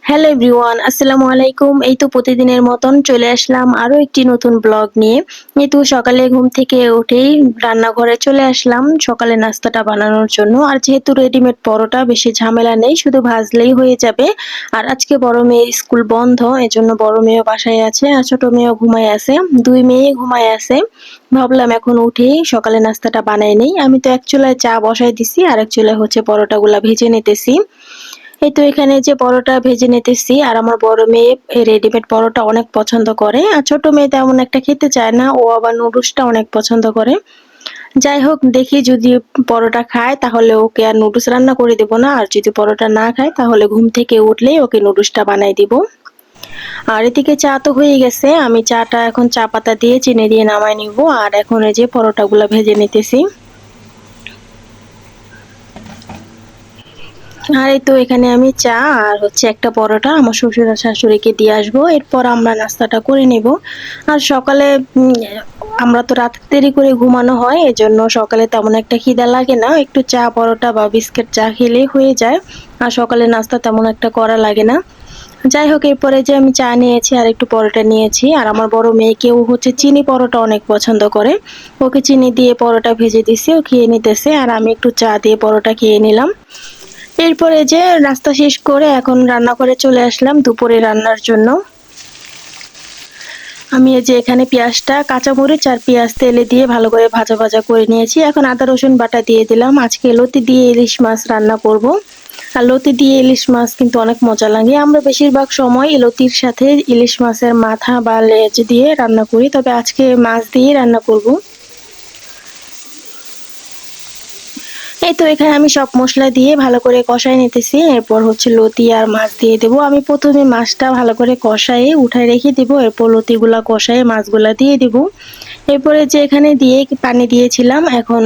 Hello everyone, আসসালামু আলাইকুম। এই তো প্রতিদিনের মতন চলে আসলাম আরো একটি নতুন ব্লগ নিয়ে। এই তো সকালে ঘুম থেকে উঠেই রান্নাঘরে চলে আসলাম সকালে নাস্তাটা বানানোর জন্য। আর যেহেতু রেডিমেড পরোটা বেশি ঝামেলা নেই, শুধু ভাজলেই হয়ে যাবে। আর আজকে বড় মেয়ের স্কুল বন্ধ, এজন্য বড় মেয়েও বাসায় আছে আর ছোট মেয়েও ঘুমায় আছে। দুই মেয়ে ঘুমায় আছে। ভাবলাম এখন উঠেই সকালে নাস্তাটা বানাই নেই। আমি তো এক চুলায় চা বসাই দিছি আর এক চুলায় হচ্ছে পরোটাগুলা ভেজে নিতেছি। এই তো এখানে যে পরোটা ভেজে নিতেছি আর আমার বড় মেয়ে এই রেডিমেড পরোটা অনেক পছন্দ করে আর ছোট মেয়ে তেমন একটা খেতে চায় না, ও আবার নুডলসটা অনেক পছন্দ করে। যাই হোক, দেখি যদি পরোটা খায় তাহলে ওকে আর নুডলস রান্না করে দেব না, আর যদি পরোটা না খায় তাহলে ঘুম থেকে উঠলেই ওকে নুডলসটা বানাই দিব। আর এদিকে চা তো হয়ে গেছে, আমি চাটা এখন চা পাতা দিয়ে চিনি দিয়ে নামাই নিব। আর এখন এই যে পরোটাগুলো ভেজে নিতেছি। আর এই তো এখানে আমি চা আর হচ্ছে একটা পরোটা আমার শ্বশুর আর শাশুড়িকে দিয়ে আসবো, এরপর আমরা নাস্তাটা করে নেব। আর সকালে আমরা তো রাত দেরি করে ঘুমানো হয়, এজন্য সকালে তেমন একটা খিদা লাগে না, একটু চা পরোটা বা বিস্কিট চা খেলেই হয়ে যায়। আর সকালে নাস্তা তেমন একটা করা লাগে না। যাই হোক, এরপরে যে আমি চা নিয়েছি আর একটু পরোটা নিয়েছি। আর আমার বড় মেয়েকেও হচ্ছে চিনি পরোটা অনেক পছন্দ করে, ওকে চিনি দিয়ে পরোটা ভেজে দিছি, ও খেয়ে নিতেছে আর আমি একটু চা দিয়ে পরোটা খেয়ে নিলাম। এরপরে যে নাস্তা শেষ করে এখন রান্নাঘরে চলে আসলাম দুপুরে রান্নার জন্য। আমি এই যে এখানে পেঁয়াজটা, কাঁচামরিচ আর পেঁয়াজ তেলে দিয়ে ভালো করে ভাজা ভাজা করে নিয়েছি। এখন আদা রসুন বাটা দিয়ে দিলাম। আজকে লতি দিয়ে ইলিশ মাছ রান্না করব। আর লতি দিয়ে ইলিশ মাছ কিন্তু অনেক মজা লাগে। আমরা বেশিরভাগ সময় লতির সাথে ইলিশ মাছের মাথা বা লেজ দিয়ে রান্না করি, তবে আজকে মাছ দিয়ে রান্না করব। এই তো এখানে আমি সব মশলা দিয়ে ভালো করে কষাই নিতেছি, এরপর হচ্ছে লতি আর মাছ দিয়ে দেবো। আমি প্রথমে মাছটা ভালো করে কষায়ে উঠায় রেখে দেবো, এরপর লতিগুলা কষায়ে মাছগুলা দিয়ে দেবো। এরপরে যে এখানে দিয়ে পানি দিয়েছিলাম, এখন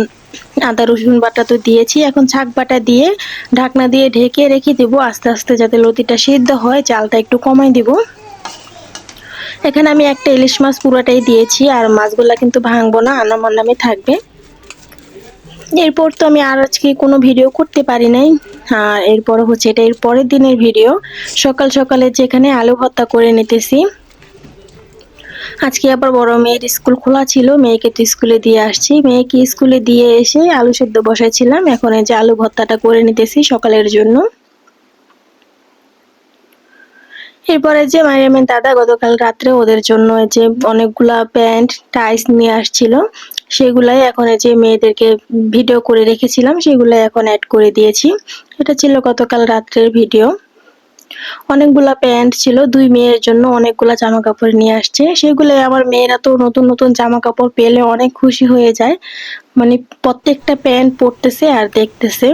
আদা রসুন বাটা তো দিয়েছি, এখন ছাক বাটা দিয়ে ঢাকনা দিয়ে ঢেকে রেখে দেবো আস্তে আস্তে, যাতে লতিটা সিদ্ধ হয়। চালটা একটু কমাই দিব। এখানে আমি একটা ইলিশ মাছ পুরোটাই দিয়েছি আর মাছগুলা কিন্তু ভাঙবো না, আনামানামে থাকবে। এরপর তো আমি আর আজকে কোনো ভিডিও করতে পারি নাই। আর এরপর হচ্ছে এটা এর পরের দিনের ভিডিও। সকাল সকালে যেখানে আলু ভর্তা করে নিতেছি। আজকে আবার বড় মেয়ের স্কুল খোলা ছিল, মেয়েকে তো স্কুলে দিয়ে আসছি। মেয়েকে স্কুলে দিয়ে এসে আলু সেদ্ধ বসাইছিলাম, এখন এই যে আলু ভর্তাটা করে নিতেছি সকালের জন্য। এরপরে যে মারিয়ামের দাদা গতকাল রাত্রে ওদের জন্য যে অনেকগুলা প্যান্ট টাইস নিয়ে আসছিল, সেগুলাই এখন এই যে মেয়েদেরকে ভিডিও করে রেখেছিলাম, সেগুলাই এখন অ্যাড করে দিয়েছি। এটা ছিল গতকাল রাত্রের ভিডিও। অনেকগুলা প্যান্ট ছিল, দুই মেয়ের জন্য অনেকগুলা জামা কাপড় নিয়ে আসছে। সেগুলো আমার মেয়েরা তো নতুন নতুন জামা কাপড় পেলে অনেক খুশি হয়ে যায়, মানে প্রত্যেকটা প্যান্ট পরতেছে আর দেখতেছে।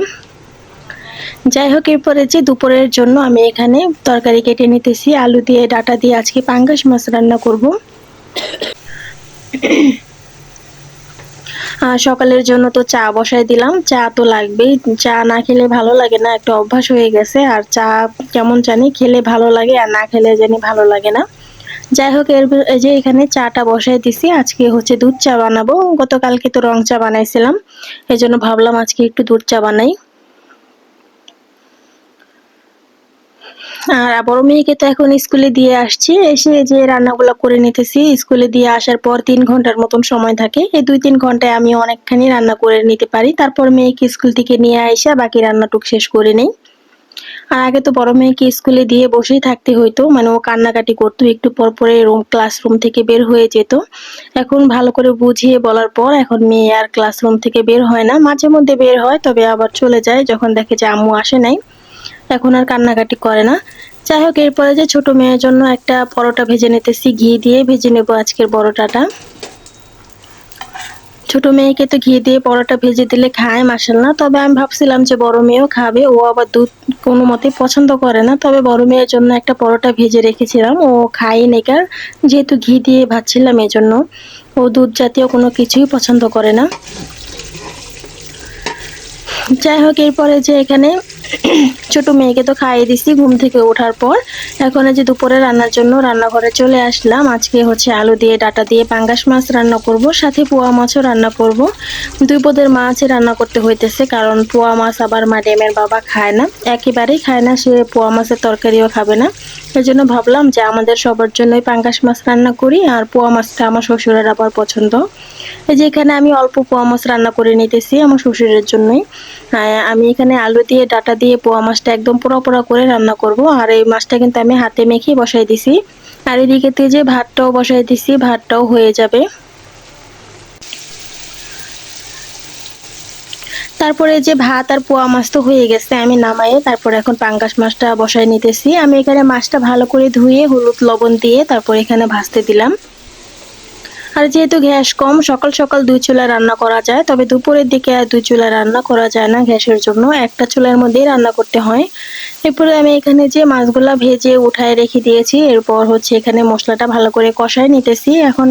যাই হোক, এরপরে যে দুপুরের জন্য আমি এখানে তরকারি কেটে নিতেছি, আলু দিয়ে ডাটা দিয়ে আজকে পাঙ্গাস মাছ রান্না করব। সকালের জন্য তো চা বসাই দিলাম, চা তো লাগবেই, চা না খেলে ভালো লাগে না, একটা অভ্যাস হয়ে গেছে। আর চা কেমন জানি খেলে ভালো লাগে আর না খেলে জানি ভালো লাগে না। যাই হোক, এই যে এখানে চাটা বসাই দিছি, আজকে হচ্ছে দুধ চা বানাবো। গতকালকে তো রং চা বানাইছিলাম, এজন্য ভাবলাম আজকে একটু দুধ চা বানাই। আর বড় মেয়েকে তো এখন স্কুলে দিয়ে আসছি, এসে যে রান্নাগুলো করে নিতেছি। স্কুলে দিয়ে আসার পর 3 ঘন্টার মতন সময় থাকে, এই 2-3 ঘন্টায় আমি অনেকখানি রান্না করে নিতে পারি। তারপর মেয়েকে স্কুল থেকে নিয়ে আইসা বাকি রান্নাটুক শেষ করে নেই। আর আগে তো বড় মেয়েকে স্কুলে দিয়ে বসেই থাকতে হইতো, মানে ও কান্নাকাটি করতো, একটু পর পরে ক্লাসরুম থেকে বের হয়ে যেত। এখন ভালো করে বুঝিয়ে বলার পর এখন মেয়ে আর ক্লাসরুম থেকে বের হয় না, মাঝে মধ্যে বের হয়, তবে আবার চলে যায় যখন দেখে যে আম্মু আসে নাই। এখন আর কান্নাকাটি করে না। যাই হোক, এরপরে যে ছোট মেয়ের জন্য একটা পরোটা ভেজে নিতেছি, ঘি দিয়ে ভেজে নেব আজকের পরোটাটা। ছোট মেয়েকে তো ঘি দিয়ে পরোটা ভেজে দিলে খায় মাশাআল্লাহ, তবে আমি ভাবছিলাম যে বড় মেয়েও খাবে, ও আবার দুধ কোনো মতে পছন্দ করে না। তবে বড় মেয়ের জন্য একটা পরোটা ভেজে রেখেছিলাম, ও খায় নেকার, যেহেতু ঘি দিয়ে ভাজছিলাম এজন্য। ও দুধ জাতীয় কোনো কিছুই পছন্দ করে না। যাই হোক, এরপরে যে এখানে ছোট মেয়েকে তো খাইয়ে দিছি ঘুম থেকে ওঠার পর। এখন এই যে দুপুরে রান্নার জন্য রান্নাঘরে চলে আসলাম। আজকে হচ্ছে আলু দিয়ে ডাঁটা দিয়ে পাঙ্গাস মাছ রান্না করব, সাথে পোয়া মাছও রান্না করব। দুই পদের মাছ রান্না করতে হইতেছে, কারণ পোয়া মাছ আবার ম্যাডামের বাবা খায় না, একেবারেই খায় না, সে পোয়া মাছের তরকারিও খাবে না। এই জন্য ভাবলাম যে আমাদের সবার জন্যই পাঙ্গাস মাছ রান্না করি, আর পোয়া মাছটা আমার শ্বশুরের আবার পছন্দ। এই যে এখানে আমি অল্প পোয়া মাছ রান্না করে নিতেছি আমার শ্বশুরের জন্যই। আমি এখানে আলু দিয়ে ডাঁটা দিয়ে পোয়া মাছটা একদম পোড়া পোড়া করে রান্না করব। আর এই মাছটা কিন্তু আমি হাতে মেখে বসাই দিছি। আর এদিকে যে ভাতটাও বসাই দিছি, ভাতটাও হয়ে যাবে। তারপরে যে ভাত আর পোয়া মাছ তো হয়ে গেছে, আমি নামাইয়ে তারপর এখন পাঙ্গাস মাছটা বসাই নিতেছি। আমি এখানে মাছটা ভালো করে ধুয়ে হলুদ লবণ দিয়ে তারপর এখানে ভাজতে দিলাম। আর যেহেতু গ্যাস কম, সকাল সকাল দুই চুলায় রান্না করা যায়, তবে দুপুরের দিকে আর দুই চুলায় রান্না করা যায় না গ্যাসের জন্য, একটা চুলার মধ্যেই রান্না করতে হয়। এরপরে আমি এখানে যে মাছগুলা ভেজে উঠায় রেখে দিয়েছি, এরপর হচ্ছে এখানে মশলাটা ভালো করে কষায় নিতেছি। এখন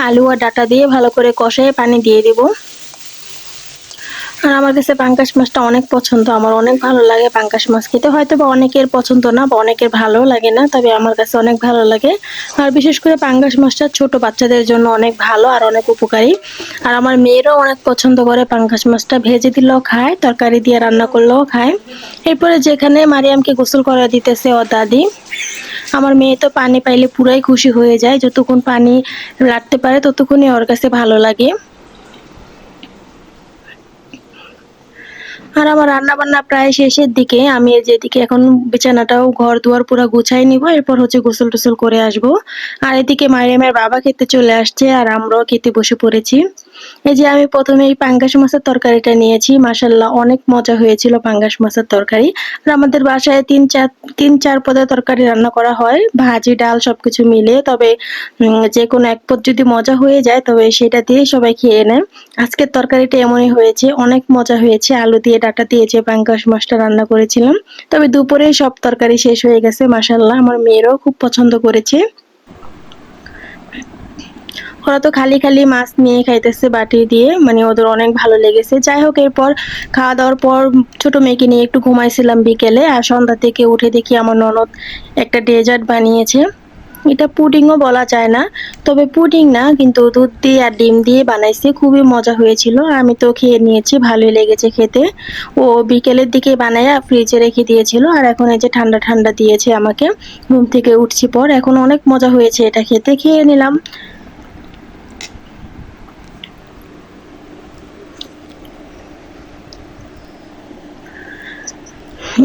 আলু আর ডাঁটা দিয়ে ভালো করে কষায় পানি দিয়ে দিব। আর আমার কাছে পাঙ্গাস মাছটা অনেক পছন্দ, আমার অনেক ভালো লাগে পাঙ্গাস মাছ খেতে। হয়তো বা অনেকের পছন্দ না বা অনেকের ভালো লাগে না, তবে আমার কাছে অনেক ভালো লাগে। আর বিশেষ করে পাঙ্গাস মাছটা ছোট বাচ্চাদের জন্য অনেক ভালো আর অনেক উপকারী। আর আমার মেয়েরাও অনেক পছন্দ করে পাঙ্গাস মাছটা, ভেজে দিলেও খায়, তরকারি দিয়ে রান্না করলেও খায়। এরপরে যেখানে মারিয়ামকে গোসল করা দিতেছে ওর দাদি, আমার মেয়ে তো পানি পাইলে পুরাই খুশি হয়ে যায়, যতক্ষণ পানি লাগতে পারে ততক্ষণই ওর কাছে ভালো লাগে। আর আমার রান্না বান্না প্রায় শেষের দিকে, আমি যেদিকে এখন বিছানাটাও ঘর দুয়ার পুরো গুছাই নিব, এরপর হচ্ছে গোসল টোসল করে আসব। আর এদিকে মারিয়ামের বাবা খেতে চলে আসছে আর আমরাও খেতে বসে পড়েছি। এই যে আমি প্রথমে এই পাঙ্গাস মাছের তরকারিটা নিয়েছি, মাশাল্লাহ অনেক মজা হয়েছিল পাঙ্গাস মাছের তরকারি। আর আমাদের বাসায় তিন চার পদের তরকারি রান্না করা হয়, ভাজি ডাল সবকিছু মিলে, তবে যে কোনো এক পদ যদি মজা হয়ে যায় তবে সেটা দিয়ে সবাই খেয়ে নেয়। আজকের তরকারিটা এমনই হয়েছে, অনেক মজা হয়েছে। আলু দিয়ে ডাঁটা দিয়ে যে পাঙ্গাস মাছটা রান্না করেছিলাম, তবে দুপুরে সব তরকারি শেষ হয়ে গেছে মাশাল্লাহ, আমার মেয়েরাও খুব পছন্দ করেছে। ওরা তো খালি খালি মাছ নিয়ে খাইতেছে বাটি দিয়ে, মানে ওদের অনেক ভালো লেগেছে। যাই হোক, এরপর খাওয়া দাওয়ার পর ছোট মেয়েকে নিয়ে একটু ঘুমাইছিলাম বিকেলে, আর সন্ধ্যা থেকে উঠে দেখি আমার ননদ একটা ডেজার্ট বানিয়েছে। এটা পুডিংও বলা যায় না, তবে পুডিং না, কিন্তু দুধ দিয়ে আর ডিম দিয়ে বানাইছে, খুবই মজা হয়েছিল। আমি তো খেয়ে নিয়েছি, ভালোই লেগেছে খেতে। ও বিকেলের দিকে বানায়া ফ্রিজে রেখে দিয়েছিল, আর এখন এই যে ঠান্ডা ঠান্ডা দিয়েছে আমাকে ঘুম থেকে উঠছি পর। এখন অনেক মজা হয়েছে এটা খেতে, খেয়ে নিলাম।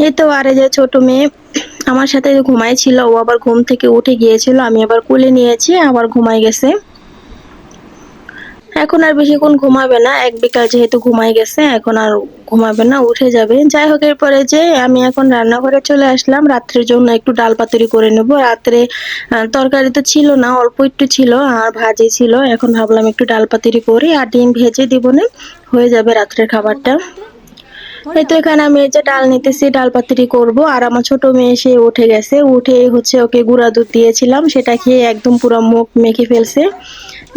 এই তো, আর এই যে ছোট মেয়ে আমার সাথে ঘুমাইছিল, ও আবার ঘুম থেকে উঠে গিয়েছিল, আমি আবার কোলে নিয়েছি, আবার ঘুমাই গেছে। এখন আর বেশিক্ষণ ঘুমাবে না, এক বিকাল যেহেতু ঘুমাই গেছে, এখন আর ঘুমাবে না, উঠে যাবে। যাই হোক, এরপরে যে আমি এখন রান্নাঘরে চলে আসলাম, রাত্রের জন্য একটু ডাল পাতুরি করে নেব। রাত্রে তরকারি তো ছিল না, অল্প একটু ছিল, আর ভাজি ছিল। এখন ভাবলাম একটু ডাল পাতুরি করি আর ডিম ভেজে দিব, না হয়ে যাবে রাত্রের খাবারটা। এই তো এখানে আমি এই যে ডাল নিতেছি, ডাল পাতুরি করব। আর আমার ছোট মেয়ে সে উঠে গেছে, উঠে হচ্ছে ওকে গুঁড়া দুধ দিয়েছিলাম, সেটা খেয়ে একদম পুরো মুখ মেখে ফেলছে।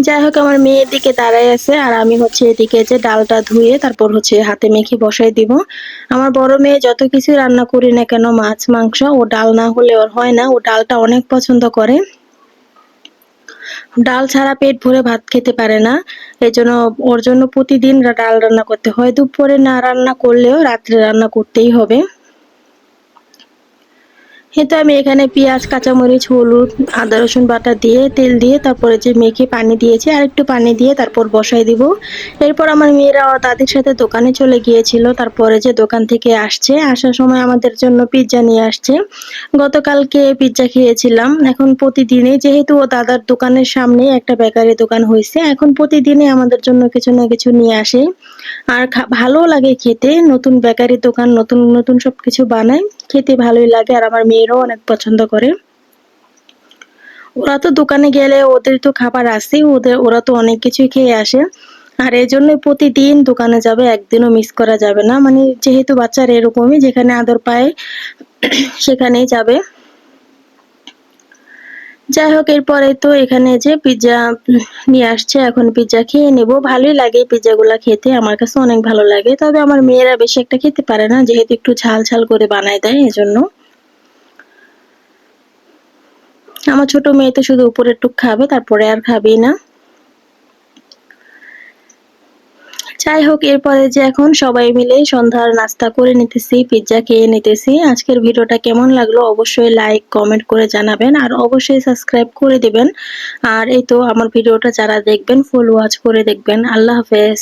যাই হোক, আমার মেয়ে এদিকে দাঁড়ায় আছে আর আমি হচ্ছে এদিকে যে ডালটা ধুয়ে তারপর হচ্ছে হাতে মেখে বসাই দিব। আমার বড় মেয়ে যত কিছু রান্না করি না কেন, মাছ মাংস, ও ডাল না হলে ওর হয় না, ও ডালটা অনেক পছন্দ করে। ডাল ছাড়া পেট ভরে ভাত খেতে পারে না। এজন্য ওর জন্য প্রতিদিন ডাল রান্না করতে হয়, দুপুরে না রান্না করলেও রাত্রে রান্না করতেই হবে। এই তো আমি এখানে পেঁয়াজ, কাঁচামরিচ, হলুদ, আদা রসুন বাটা দিয়ে তেল দিয়ে তারপরে যে মেখে পানি দিয়েছি, আর একটু পানি দিয়ে তারপর বসাই দিব। এরপর আমার মেয়েরা দাদির সাথে দোকানে চলে গিয়েছিল, তারপরে যে দোকান থেকে আসছে, আসার সময় আমাদের জন্য পিৎজা নিয়ে আসছে। গতকালকে পিৎজা খেয়েছিলাম। এখন প্রতিদিনই, যেহেতু ও দাদার দোকানের সামনে একটা বেকারি দোকান হয়েছে, এখন প্রতিদিনই আমাদের জন্য কিছু না কিছু নিয়ে আসে। আর ভালো লাগে খেতে, নতুন বেকারি দোকান নতুন নতুন সবকিছু বানায়, খেতে ভালোই লাগে। আর আমার মেয়েরাও অনেক পছন্দ করে। ওরা তো দোকানে গেলে ওদের তো খাবার আছে, ওরা তো অনেক কিছুই খেয়ে আসে। আর এই জন্য প্রতিদিন দোকানে যাবে, একদিনও মিস করা যাবে না, মানে যেহেতু বাচ্চারা এরকমই, যেখানে আদর পায় সেখানেই যাবে। যাই হোক, এরপরে তো এখানে যে পিজ্জা নিয়ে আসছে, এখন পিজ্জা খেয়ে নেব। ভালোই লাগে পিজ্জাগুলা খেতে, আমার কাছে অনেক ভালো লাগে। তবে আমার মেয়েরা বেশি একটা খেতে পারে না, যেহেতু একটু ঝাল ঝাল করে বানায় দেয় এজন্য। আমার ছোট মেয়ে তো শুধু উপরের টুক খাবে, তারপরে আর খাবেই না। যাই হোক, এরপরে যে এখন সবাই মিলে সন্ধ্যার নাস্তা করে নিতেছি, পিজ্জা খেয়ে নিতেছি। আজকের ভিডিওটা কেমন লাগলো অবশ্যই লাইক কমেন্ট করে জানাবেন, আর অবশ্যই সাবস্ক্রাইব করে দিবেন। আর এই তো আমার ভিডিওটা যারা দেখবেন ফুল ওয়াচ করে দেখবেন। আল্লাহ হাফেজ।